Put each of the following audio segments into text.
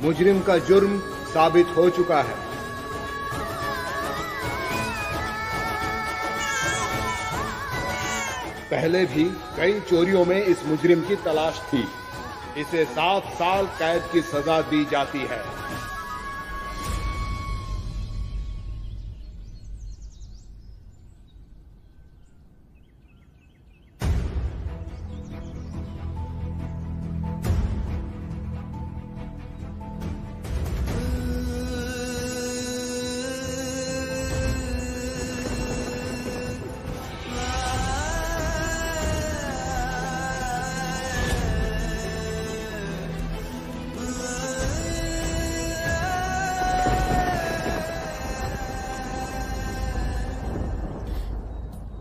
मुजरिम का जुर्म साबित हो चुका है। पहले भी कई चोरियों में इस मुजरिम की तलाश थी। इसे 7 साल कैद की सजा दी जाती है।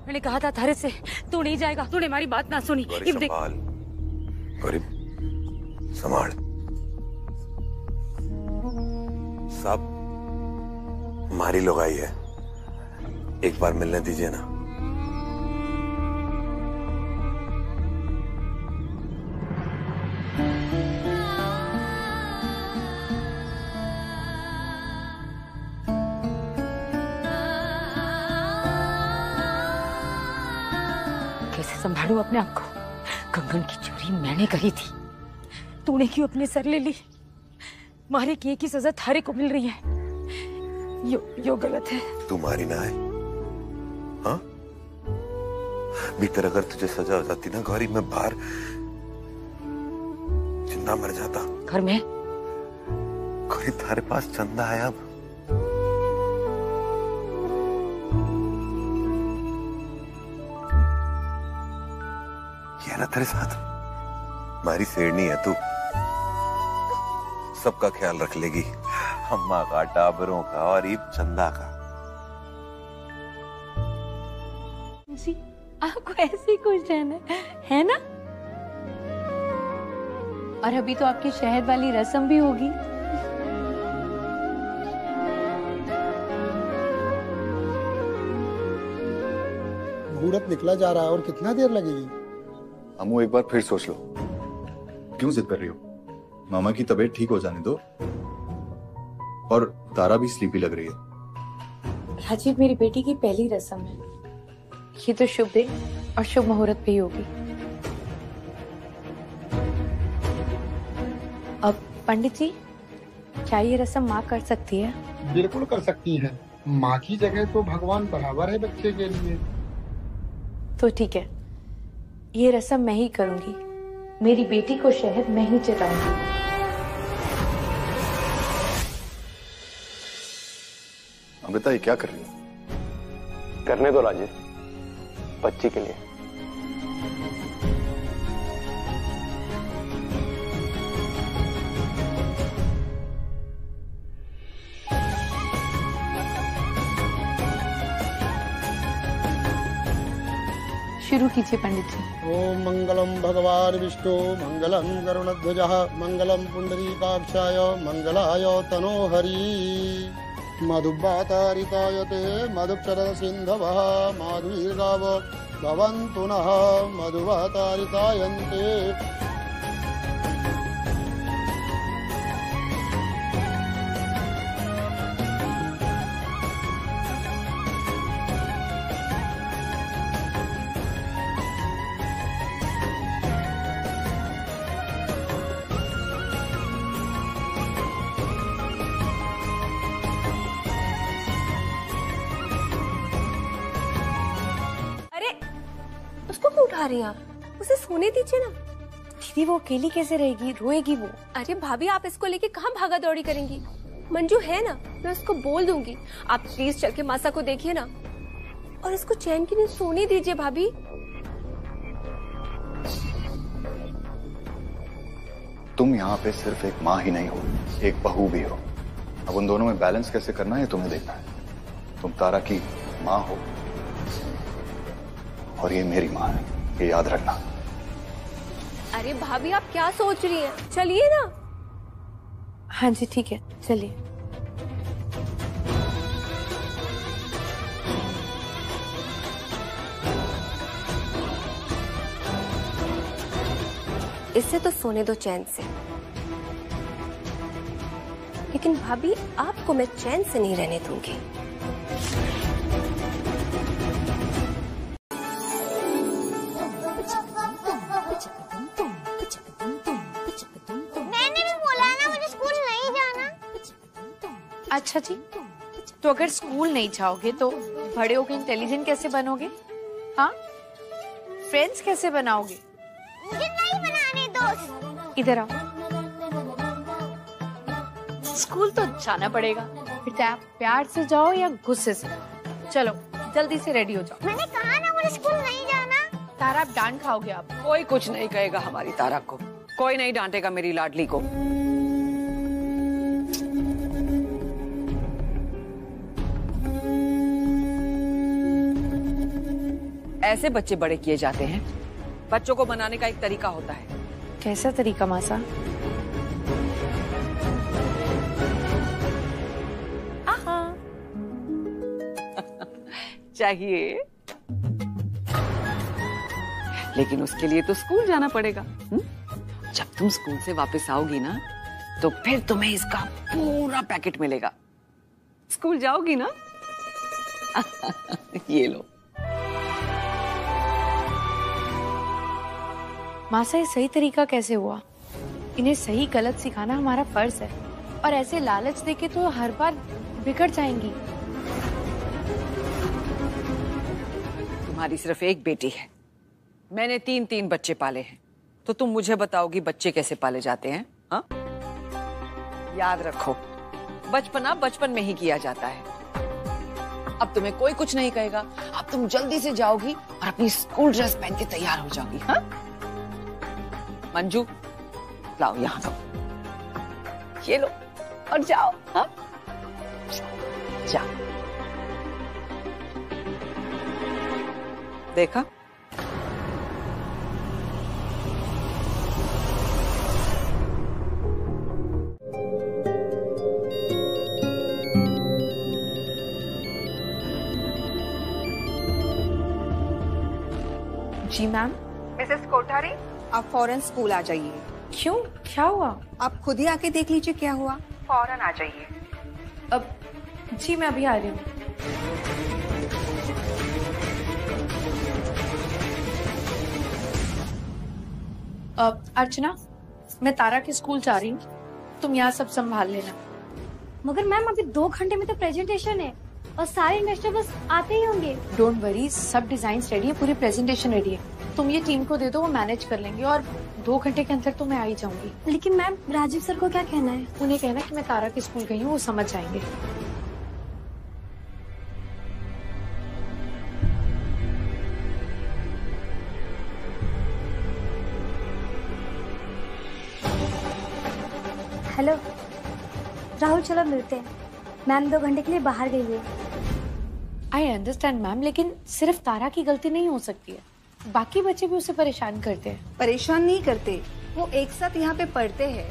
मैंने कहा था थारे से तू नहीं जाएगा, तूने हमारी बात ना सुनी। संभाल गौरी, संभाल। सब हमारी लोग आई है, एक बार मिलने दीजिए ना। कैसे संभालूं अपने आप को? कंगन की चोरी मैंने करी थी, तूने क्यों अपने सर ले ली? मारे किए की सजा थारे को मिल रही है। यो गलत है। तुम्हारी ना है, हाँ? भीतर अगर तुझे सजा हो जाती ना गौरी, मैं बाहर जिंदा मर जाता। घर में गौरी तारे पास चंदा है अब। ये ना तेरे साथ हमारी शेरनी है तू, सबका ख्याल रख लेगी, अम्मा का, टाबरों का और ये चंदा का। आपको ऐसे खुश रहना है ना? और अभी तो आपकी शहद वाली रस्म भी होगी। मुहूर्त निकला जा रहा है और कितना देर लगेगी? अम्मू एक बार फिर सोच लो। क्यों जिद कर रही हो? मामा की तबीयत ठीक हो जाने दो। और तारा भी स्लीपी लग रही है। राजीव, मेरी बेटी की पहली रस्म है, ये तो शुभ दिन और शुभ मुहूर्त पे ही होगी। अब पंडित जी, क्या ये रस्म माँ कर सकती है? बिल्कुल कर सकती है। माँ की जगह तो भगवान बराबर है बच्चे के लिए। तो ठीक है, ये रस्म मैं ही करूंगी। मेरी बेटी को शहद मैं ही चटाऊंगी। अमृता, ये क्या कर रही है? करने दो राजेश, बच्ची के लिए। शुरू कीजिए पंडित जी। ओम मंगलम भगवान विष्णु मंगलम गरुणध्वजः मंगलम पुंडरीकाक्षाय मंगलाय तनोहरि। मधुवातारितायते मधुक्षर सिंधवः माधुर्गाव भवन्तु नः मधुवातारितायन्ते। उसको क्यों उठा रही हैं आप? उसे सोने दीजिए ना। दीदी, वो अकेली कैसे रहेगी? रोएगी वो। अरे भाभी, आप इसको लेके कहाँ भागा दौड़ी करेंगी? मंजू है ना, मैं उसको बोल दूंगी। आप प्लीज चल के मासा को देखिए ना, और इसको चैन की नींद सोने दीजिए भाभी। तुम यहाँ पे सिर्फ एक माँ ही नहीं हो, एक बहू भी हो। अब उन दोनों में बैलेंस कैसे करना है तुम्हें देखना है। तुम तारा की माँ हो और ये मेरी माँ है, ये याद रखना। अरे भाभी, आप क्या सोच रही हैं? चलिए ना। हाँ जी ठीक है, चलिए। इससे तो सोने दो चैन से। लेकिन भाभी आपको मैं चैन से नहीं रहने दूंगी। मैंने भी बोला ना मुझे स्कूल नहीं जाना। अच्छा जी, तो अगर स्कूल नहीं जाओगे तो बड़े होकर इंटेलिजेंट कैसे बनोगे? हाँ, फ्रेंड्स कैसे बनाओगे? मुझे नहीं बनाने दोस्त। इधर आओ। स्कूल तो जाना पड़ेगा, फिर आप प्यार से जाओ या गुस्से से। चलो जल्दी से रेडी हो जाओ। मैंने कहा ना मुझे स्कूल नहीं जाना। तारा, आप डांट खाओगे आप। कोई कुछ नहीं कहेगा हमारी तारा को, कोई नहीं डांटेगा मेरी लाडली को। ऐसे बच्चे बड़े किए जाते हैं। बच्चों को बनाने का एक तरीका होता है। कैसा तरीका मासा? चाहिए, लेकिन उसके लिए तो स्कूल जाना पड़ेगा। जब तुम स्कूल से वापस आओगी ना, तो फिर तुम्हें इसका पूरा पैकेट मिलेगा। स्कूल जाओगी ना? ये लो। मासा, ये सही तरीका कैसे हुआ? इन्हें सही गलत सिखाना हमारा फर्ज है, और ऐसे लालच देके तो हर बार बिगड़ जाएंगी। तुम्हारी सिर्फ एक बेटी है, मैंने 3 बच्चे पाले हैं, तो तुम मुझे बताओगी बच्चे कैसे पाले जाते हैं? हाँ, याद रखो, बचपना बचपन में ही किया जाता है। अब तुम्हें कोई कुछ नहीं कहेगा। अब तुम जल्दी से जाओगी और अपनी स्कूल ड्रेस पहन के तैयार हो जाओगी। हाँ मंजू, लाओ यहाँ दो, ये लो और जाओ। हाँ जाओ। देखा, जी मैम। मिसेस कोठारी, आप फौरन स्कूल आ जाइए। क्यों, क्या हुआ? आप खुद ही आके देख लीजिए क्या हुआ। फौरन आ जाइए। अब जी मैं अभी आ रही हूँ। अर्चना, मैं तारा के स्कूल जा रही हूँ, तुम यहाँ सब संभाल लेना। मगर मैम अभी 2 घंटे में तो प्रेजेंटेशन है और सारे इन्वेस्टर बस आते ही होंगे। डोंट वरी, सब डिजाइन रेडी है, पूरी प्रेजेंटेशन रेडी है। तुम ये टीम को दे दो, वो मैनेज कर लेंगे, और 2 घंटे के अंदर तो मैं आ ही जाऊंगी। लेकिन मैम राजीव सर को क्या कहना है? उन्हें कहना कि मैं तारा के स्कूल गई हूँ, वो समझ जाएंगे। हेलो राहुल, चलो मिलते हैं। मैम 2 घंटे के लिए बाहर गई है। आई अंडरस्टैंड मैम, लेकिन सिर्फ तारा की गलती नहीं हो सकती है, बाकी बच्चे भी उसे परेशान करते हैं। परेशान नहीं करते, वो एक साथ यहाँ पे पढ़ते हैं,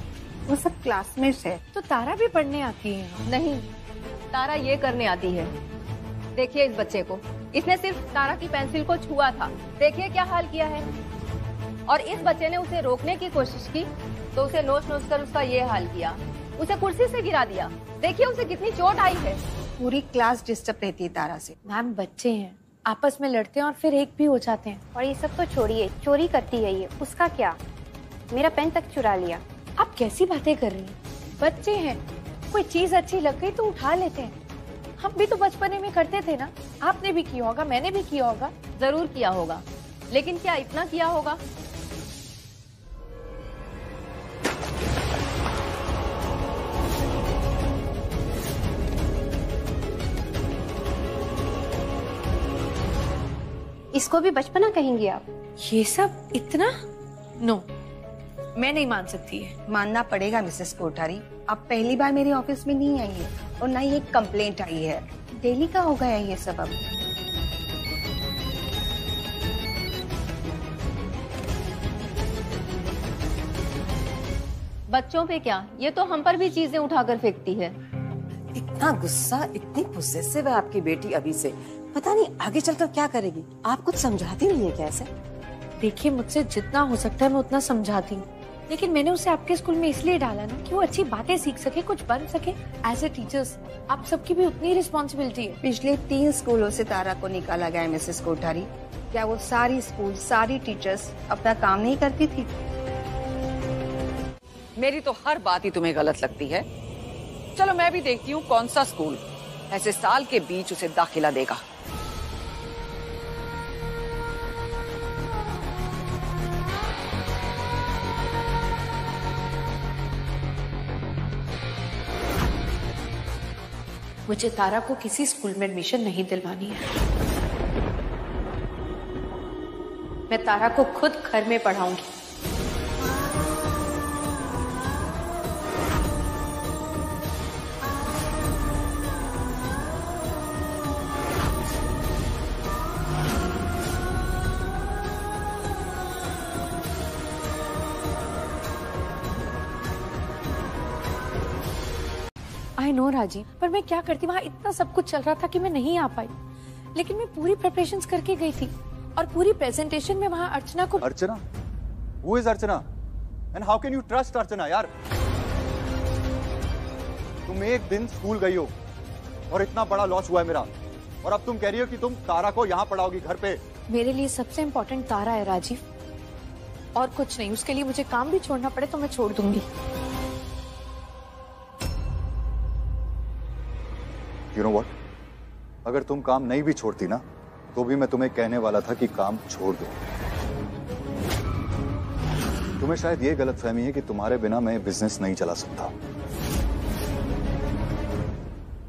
वो सब क्लासमेट्स है। तो तारा भी पढ़ने आती है? नहीं, तारा ये करने आती है। देखिए इस बच्चे को, इसने सिर्फ तारा की पेंसिल को छुआ था, देखिए क्या हाल किया है। और इस बच्चे ने उसे रोकने की कोशिश की तो उसे नोच नोच कर उसका ये हाल किया, उसे कुर्सी से गिरा दिया। देखिए उसे कितनी चोट आई है। पूरी क्लास डिस्टर्ब रहती है तारा से। मैम बच्चे हैं, आपस में लड़ते हैं और फिर एक भी हो जाते हैं। और ये सब तो छोड़िए, चोरी करती है ये, उसका क्या? मेरा पेन तक चुरा लिया। आप कैसी बातें कर रही हैं? बच्चे हैं, कोई चीज अच्छी लग गई तो उठा लेते हैं। हम भी तो बचपने में करते थे ना, आपने भी किया होगा, मैंने भी किया होगा। जरूर किया होगा, लेकिन क्या इतना किया होगा? इसको भी बचपना कहेंगे आप? ये सब इतना? नो, मैं नहीं मान सकती है। मानना पड़ेगा मिसेस कोठारी, आप पहली बार मेरे ऑफिस में नहीं आई है और ना ही एक कंप्लेंट आई है। डेली का हो गया ये सब अब। बच्चों पे क्या, ये तो हम पर भी चीजें उठाकर फेंकती है। इतना गुस्सा, इतनी पोसेसिव है आपकी बेटी अभी से, पता नहीं आगे चलकर क्या करेगी। आप कुछ समझाती नहीं है क्या ऐसे? देखिए मुझसे जितना हो सकता है मैं उतना समझाती हूँ, लेकिन मैंने उसे आपके स्कूल में इसलिए डाला ना कि वो अच्छी बातें सीख सके, कुछ बन सके। एज ए टीचर्स आप सबकी भी उतनी रिस्पॉन्सिबिलिटी है। पिछले 3 स्कूलों से तारा को निकाला गया है मिसेस कोठारी। क्या वो सारी स्कूल, सारी टीचर्स अपना काम नहीं करती थी? मेरी तो हर बात ही तुम्हें गलत लगती है। चलो मैं भी देखती हूँ कौन सा स्कूल ऐसे साल के बीच उसे दाखिला देगा। मुझे तारा को किसी स्कूल में एडमिशन नहीं दिलवानी है। मैं तारा को खुद घर में पढ़ाऊंगी। आई नो राजीव, पर मैं क्या करती, वहाँ इतना सब कुछ चल रहा था कि मैं नहीं आ पाई। लेकिन मैं पूरी प्रिपरेशंस करके गई थी और पूरी प्रेजेंटेशन में वहाँ अर्चना को। अर्चना? Who is Archana? And how can you trust अर्चना यार? तुम एक दिन स्कूल गई हो और इतना बड़ा लॉस हुआ है मेरा, और अब तुम कह रही हो कि तुम तारा को यहाँ पढ़ाओगी घर पे। मेरे लिए सबसे इम्पोर्टेंट तारा है राजीव, और कुछ नहीं। उसके लिए मुझे काम भी छोड़ना पड़े तो मैं छोड़ दूंगी। You know what? अगर तुम काम नहीं भी छोड़ती ना, तो भी मैं तुम्हें कहने वाला था कि काम छोड़ दो। तुम्हें शायद ये गलतफहमी है कि तुम्हारे बिना मैं बिजनेस नहीं चला सकता।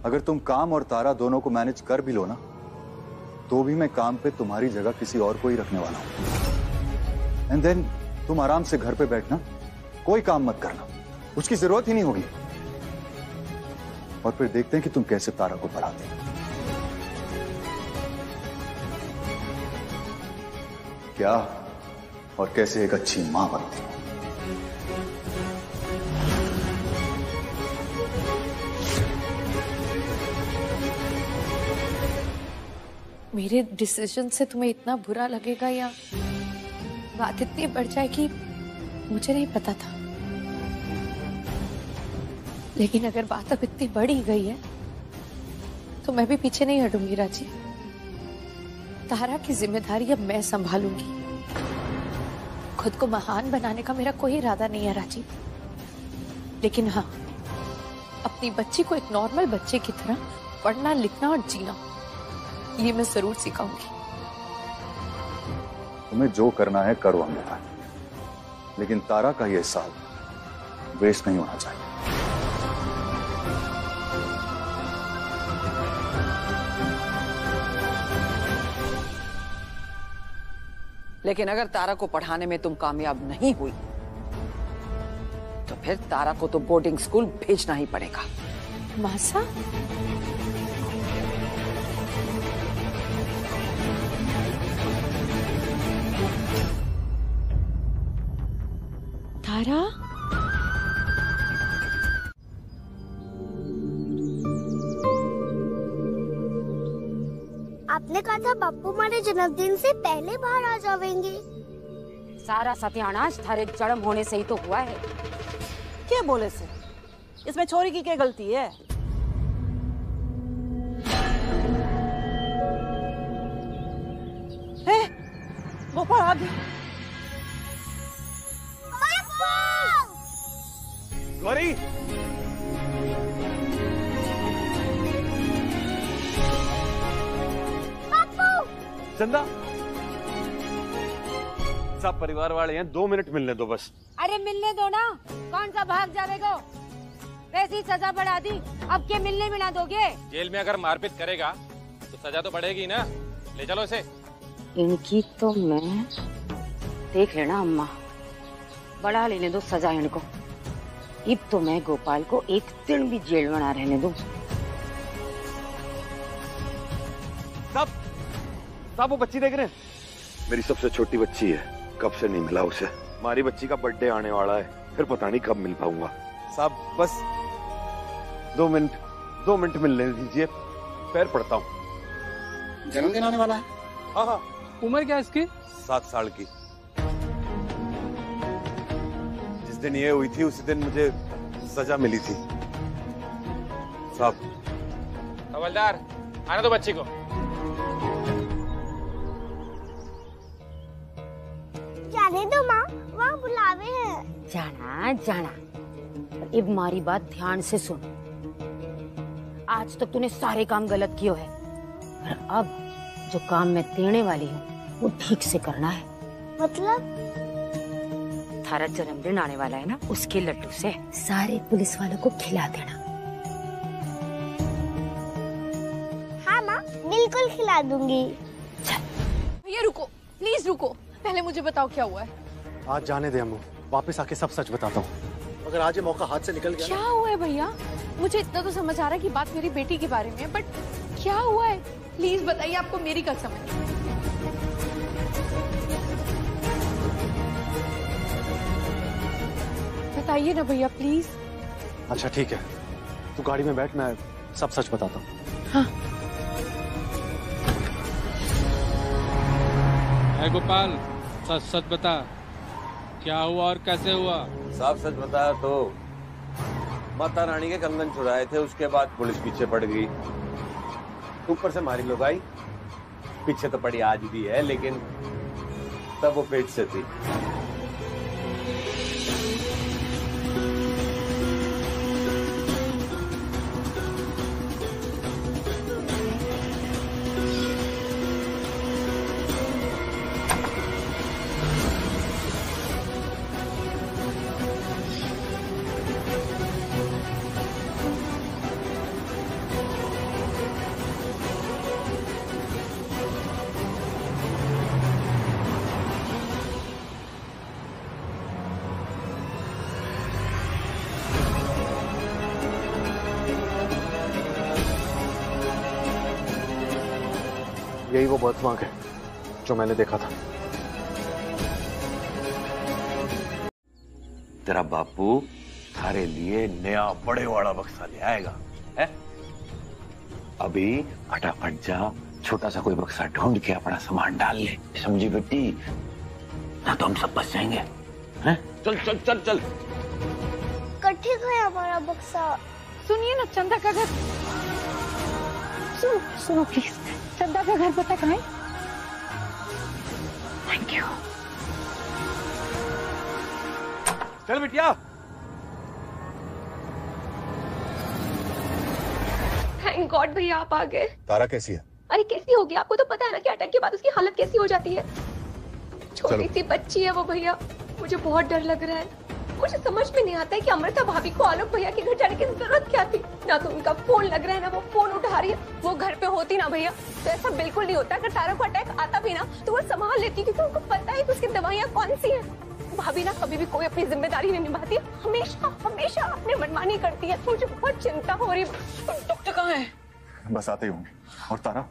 अगर तुम काम और तारा दोनों को मैनेज कर भी लो ना, तो भी मैं काम पे तुम्हारी जगह किसी और को ही रखने वाला हूं। एंड देन तुम आराम से घर पे बैठना, कोई काम मत करना, उसकी जरूरत ही नहीं होगी। और फिर देखते हैं कि तुम कैसे तारा को पढ़ाते हो। क्या और कैसे एक अच्छी मां बनती हो। मेरे डिसीजन से तुम्हें इतना बुरा लगेगा या बात इतनी बढ़ जाएगी, मुझे नहीं पता था। लेकिन अगर बात अब इतनी बढ़ ही गई है तो मैं भी पीछे नहीं हटूंगी राजीव। तारा की जिम्मेदारी अब मैं संभालूंगी। खुद को महान बनाने का मेरा कोई इरादा नहीं है राजीव, लेकिन हाँ, अपनी बच्ची को एक नॉर्मल बच्चे की तरह पढ़ना, लिखना और जीना, ये मैं जरूर सिखाऊंगी। तुम्हें जो करना है करो अमीरा, लेकिन तारा का ये साल वेस्ट नहीं होना चाहिए। लेकिन अगर तारा को पढ़ाने में तुम कामयाब नहीं हुई तो फिर तारा को तो बोर्डिंग स्कूल भेजना ही पड़ेगा। मासा? तारा? आपने कहा था पप्पू हमारे जन्मदिन से पहले बाहर आ जाएंगे। सारा सत्यानाश थारे जन्म होने से ही तो हुआ है। क्या बोले से? इसमें छोरी की क्या गलती है? वो पढ़ा दी। गौरी, चंदा, सब परिवार वाले हैं, 2 मिनट मिलने दो बस। अरे मिलने दो ना, कौन सा भाग जाएगा? वैसी सजा बढ़ा दी, अब के मिलने में ना दोगे? जेल में अगर मारपीट करेगा तो सजा तो बढ़ेगी ना। ले चलो इसे। इनकी तो मैं देख लेना अम्मा, बढ़ा लेने दो सजा इनको। अब तो मैं गोपाल को एक दिन भी जेल में ना रहने दूं। सब वो बच्ची देख रहे हैं? मेरी सबसे छोटी बच्ची है, कब से नहीं मिला उसे। हमारी बच्ची का बर्थडे आने वाला है, फिर पता नहीं कब मिल पाऊंगा। साहब बस 2 मिनट मिलने दीजिए, पैर पड़ता हूँ। जन्मदिन आने वाला है? हाँ। उम्र क्या है इसकी? 7 साल की। जिस दिन ये हुई थी उसी दिन मुझे सजा मिली थी। साहब। हवलदार, आने दो बच्ची को। जाने दो माँ, वहाँ बुलावे हैं। जाना जाना, अब हमारी बात ध्यान से सुन। आज तक तूने सारे काम गलत किए है, और अब जो काम मैं देने वाली हूँ वो ठीक से करना है। मतलब? थारा जन्मदिन आने वाला है ना, उसके लड्डू से सारे पुलिस वालों को खिला देना। हाँ माँ, बिल्कुल खिला दूंगी। भैया रुको, प्लीज रुको, पहले मुझे बताओ क्या हुआ है। आज जाने दे अम्मू, वापस आके सब सच बताता हूँ। अगर आज ये मौका हाथ से निकल गया। क्या हुआ है भैया? मुझे इतना तो समझ आ रहा है कि बात मेरी बेटी के बारे में है, बट क्या हुआ है? प्लीज बताइए, आपको मेरी कसम है। बताइए ना भैया प्लीज। अच्छा ठीक है, तू गाड़ी में बैठ, मैं सब सच बताता हूँ। हाँ। गोपाल, सच सच बता, क्या हुआ और कैसे हुआ? साफ सच बताया तो माता रानी के कंगन चुराए थे, उसके बाद पुलिस पीछे पड़ गई, ऊपर से मारी लोग आई, पीछे तो पड़ी आज भी है, लेकिन तब वो पेट से थी। यही वो बर्थमार्क है जो मैंने देखा था। तेरा बापू थारे लिए नया बड़े वाला बक्सा ले आएगा, है? अभी फटाफट जा, छोटा सा कोई बक्सा ढूंढ के अपना सामान डाल ले, समझी बेटी? ना तो हम सब बच जाएंगे, हैं? चल चल चल चल। कठे है हमारा बक्सा। सुनिए ना, चंदा का घर, सुनो प्लीज, चंदा का घर पता कहाँ है? Thank you. चल बिटिया। थैंक गॉड भैया आप आ गए। तारा कैसी है? अरे कैसी होगी, आपको तो पता है ना कि अटैक के बाद उसकी हालत कैसी हो जाती है। छोटी सी बच्ची है वो भैया, मुझे बहुत डर लग रहा है। मुझे समझ में नहीं आता है कि अमृता भाभी को आलोक भैया के घर जाने की जरूरत क्या थी। ना तो उनका फोन लग रहा है, ना वो फोन उठा रही है। वो घर पे होती ना भैया तो ऐसा बिल्कुल नहीं होता। अगर तारा को अटैक आता भी ना तो वो संभाल लेती, क्योंकि उनको पता है कि उसकी दवाइयाँ कौन सी है। भाभी ना कभी भी कोई अपनी जिम्मेदारी नहीं निभाती, हमेशा हमेशा अपने मनमानी करती है। मुझे बहुत चिंता हो रही है। डॉक्टर कहाँ है? बस आते ही होंगे। और तारा?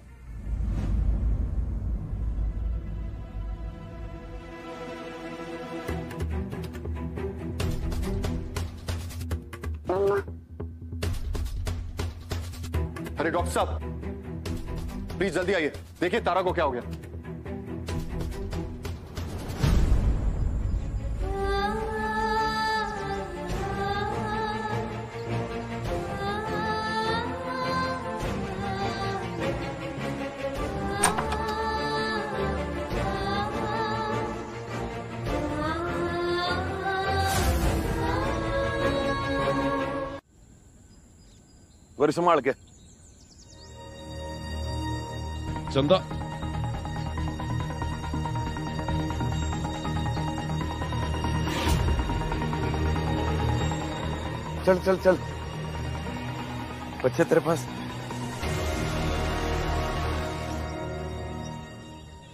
अरे डॉक्टर साहब, प्लीज जल्दी आइए, देखिए तारा को क्या हो गया। गोरी संभाल के। चंदा, चल चल चल, बच्चे तेरे पास।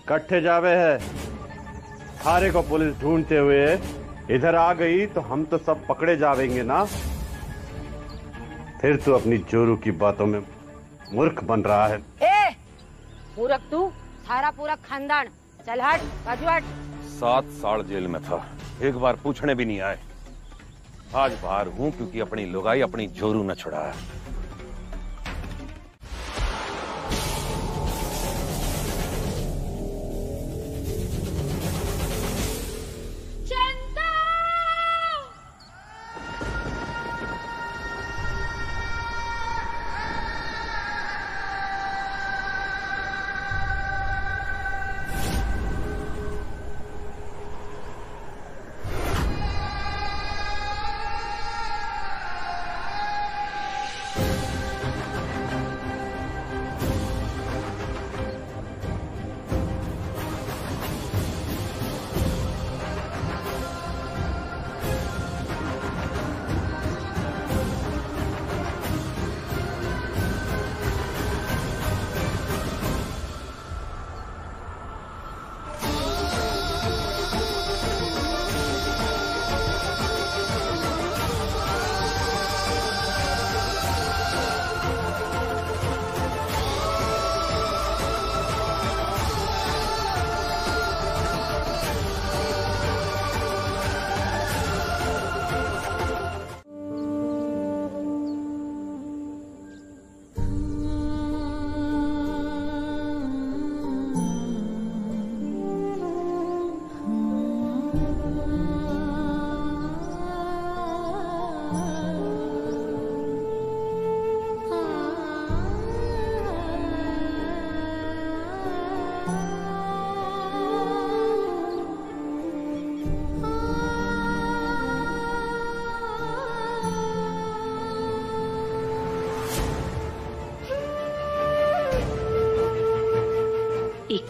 कट्ठे जावे है, थारे को पुलिस ढूंढते हुए इधर आ गई तो हम तो सब पकड़े जावेंगे ना। फिर तू अपनी जोरू की बातों में मूर्ख बन रहा है। ए, मूर्ख तू, सारा पूरा खानदान, चल हट, बाजू हट। 7 साल जेल में था, एक बार पूछने भी नहीं आए। आज बाहर हूं क्योंकि अपनी लुगाई अपनी जोरू न छुड़ाया।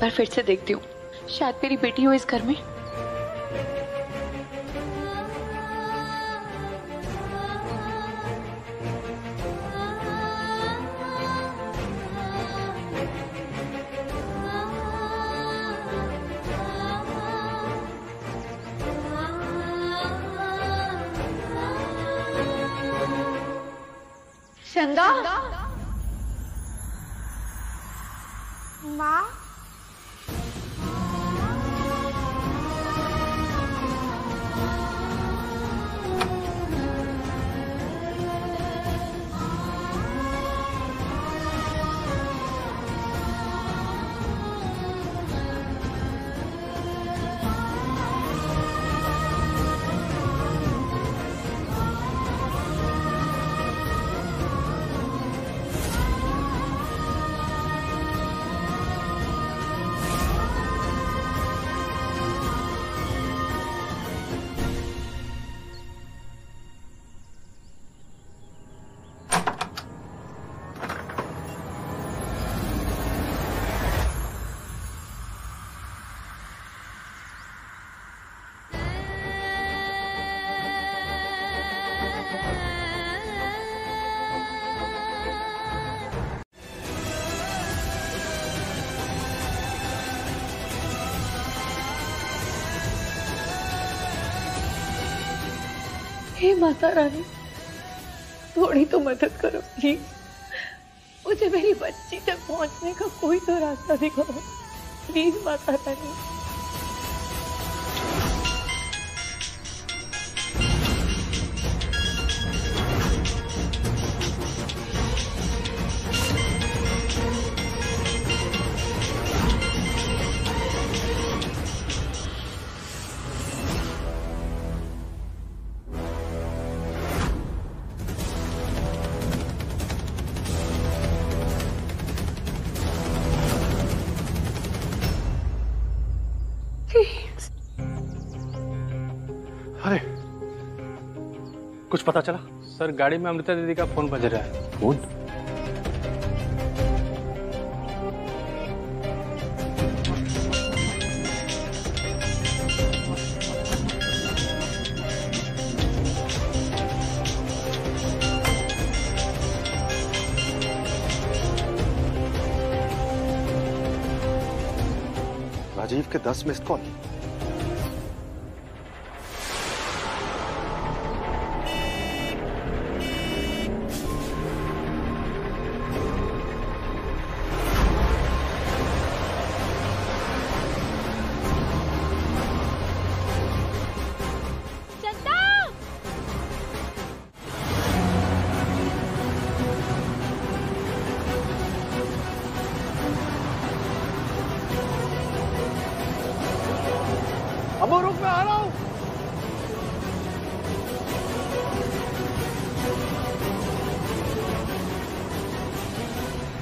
बार फिर से देखती हूँ, शायद मेरी बेटी हो इस घर में। चंदा, माँ, हे माता रानी, थोड़ी तो मदद करो प्लीज। मुझे मेरी बच्ची तक पहुंचने का कोई तो रास्ता दिखाओ प्लीज माता रानी। अरे कुछ पता चला? सर गाड़ी में अमृता दीदी का फोन बज रहा है। फोन? राजीव के 10 मिस्ड कॉल। अबू रुक, मैं आ रहा हूं।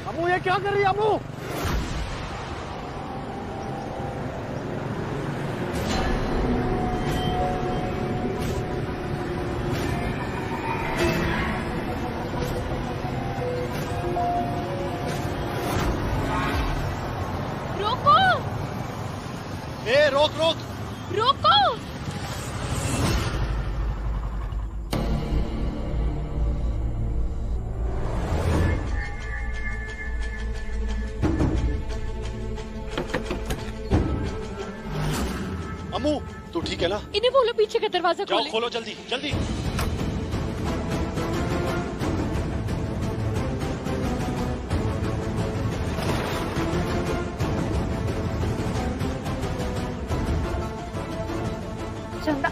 अबू ये क्या कर रही है अबू? रोको! ए रोक रोक! रोको! अम्मू तू ठीक है ना? इन्हें बोलो पीछे का दरवाजा जाओ खोले। खोलो जल्दी जल्दी। चंदा,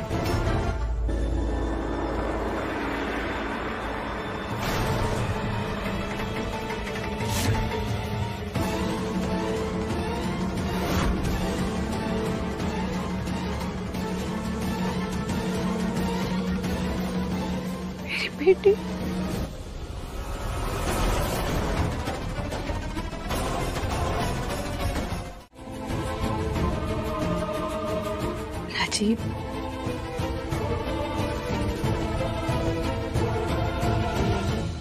मेरी बेटी। राजीव,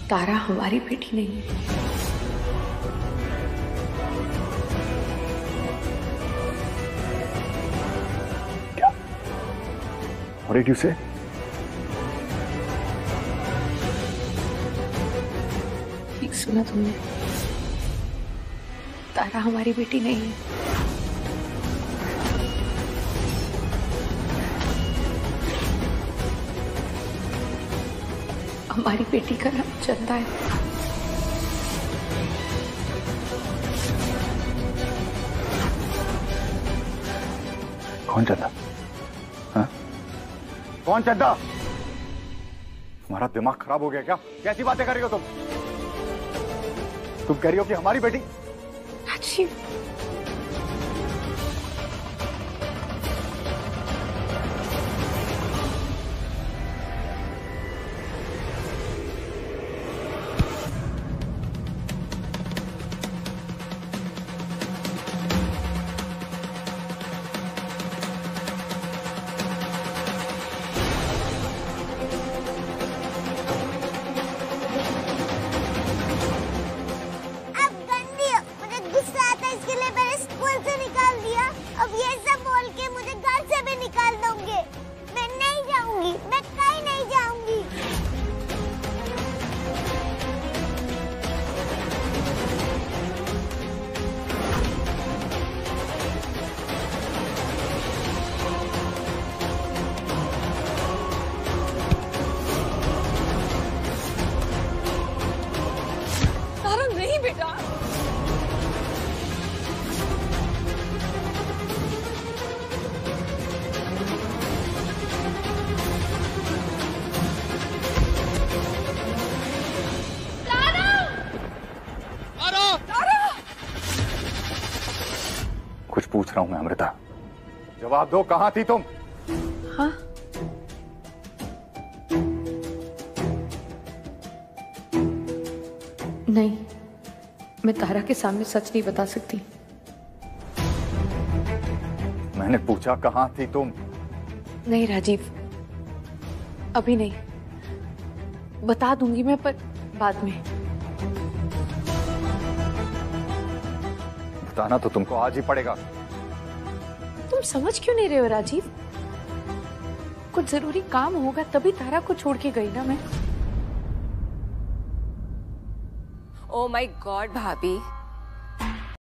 तारा हमारी बेटी नहीं है। What did you say? ठीक सुना तुमने। तारा हमारी बेटी नहीं है। हमारी बेटी का नाम चंदा है। कौन चंदा? हाँ? कौन चंदा? तुम्हारा दिमाग खराब हो गया क्या? कैसी बातें कर रही हो तुम? तुम कह रही हो कि हमारी बेटी? राजीव, कुछ पूछ रहा हूं मैं अमृता, जवाब दो, कहां थी तुम? हाँ? नहीं, मैं तारा के सामने सच नहीं बता सकती। मैंने पूछा कहां थी तुम? नहीं राजीव, अभी नहीं, बता दूंगी मैं, पर बाद में। बताना तो तुमको आज ही पड़ेगा। तुम समझ क्यों नहीं रहे हो राजीव? कुछ जरूरी काम होगा तभी तारा को छोड़ के गई ना मैं। ओ माय गॉड भाभी,